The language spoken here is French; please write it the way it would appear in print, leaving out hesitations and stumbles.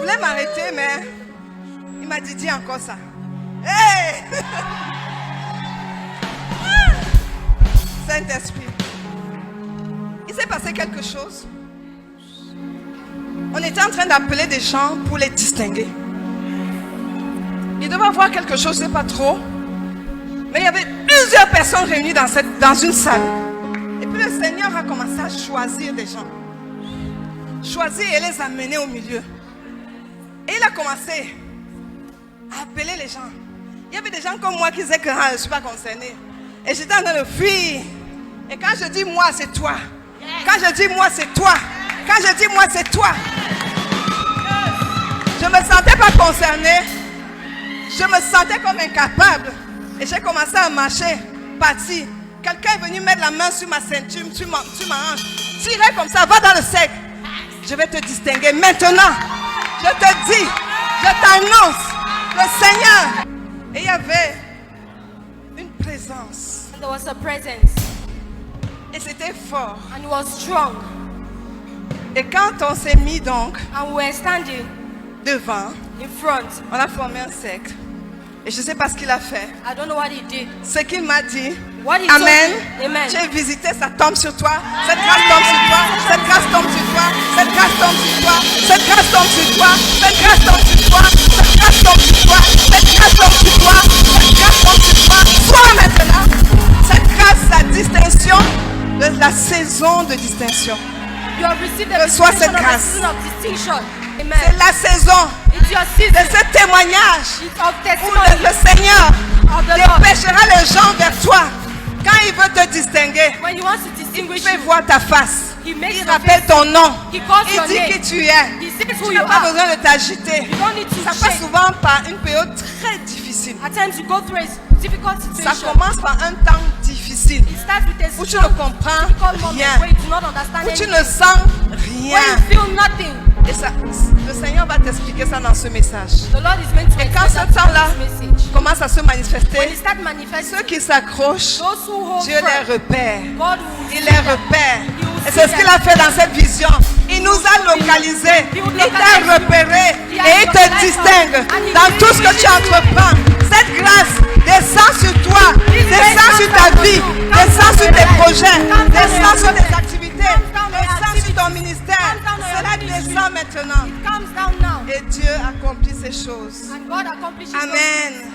voulais m'arrêter, mais il m'a dit encore ça. Hey! Saint-Esprit. Il s'est passé quelque chose. On était en train d'appeler des gens pour les distinguer. Il devait avoir quelque chose, je ne sais pas trop. Mais il y avait plusieurs personnes réunies dans une salle. Et puis le Seigneur a commencé à choisir des gens. Choisir et les amener au milieu. Et il a commencé à appeler les gens. Il y avait des gens comme moi qui disaient que je ne suis pas concerné. Et j'étais en train de fuir. Et quand je dis moi, c'est toi. Quand je dis moi, c'est toi. Quand je dis moi, c'est toi. Je ne me sentais pas concernée. Je me sentais comme incapable. Et j'ai commencé à marcher, partir. Quelqu'un est venu mettre la main sur ma ceinture, sur ma hanche. Tirer comme ça, va dans le sec. Je vais te distinguer. Maintenant, je te dis, je t'annonce, le Seigneur. Et il y avait une présence. There was a presence. Et c'était fort. And it was strong. Et quand on s'est mis donc And we were standing devant, in front. on a formé un cercle. Et je ne sais pas ce qu'il a fait. I don't know what he did. Ce qu'il m'a dit. What he Amen. told me. Amen. J'ai visité, ça tombe sur toi. Cette grâce tombe sur toi. Cette grâce tombe sur toi. Cette grâce tombe sur toi. Cette grâce tombe sur toi. Cette grâce tombe sur toi. Cette grâce tombe sur toi. Cette grâce tombe sur toi. Cette grâce tombe sur toi. Sois maintenant. Cette grâce, la distinction de la saison de distinction. You have received the Reçois cette distinction of the grâce. season of distinction. C'est Amen. la saison It's your de season ce témoignage of où testimony le Seigneur of the Lord. dépêchera les gens vers toi quand il veut te distinguer. When he wants to Il distinguish fait you, voir ta face. he makes Il your rappelle face. ton nom. He calls Il your dit name. qui tu es. He says who Tu you n'as pas are. besoin de t'agiter. You don't need to Ça passe shake. souvent par une période très difficile. At times you go through a difficult Ça situation. commence par un temps difficile It starts with a où tu strong, ne comprends difficult moment rien, where you do not understand où tu anything. ne sens Where rien. you feel nothing. Et ça, le Seigneur va t'expliquer ça dans ce message. The Lord is meant to Et quand express ce that temps-là through this message. commence à se When manifester, he starts manifesting, ceux qui s'accrochent, those who hold Dieu les firm, repère. God will Il see les them. repère. He will Et see c'est ce qu'il them. a fait dans cette vision. Il nous a localisés. Il t'a repéré. Et il te distingue dans tout ce que tu entreprends. Cette grâce descend sur toi, descend sur ta vie, descend sur tes projets, descend sur tes activités, descend sur ton ministère. Cela descend maintenant. It comes down now. Et Dieu accomplit ces choses. And God accomplishes Amen.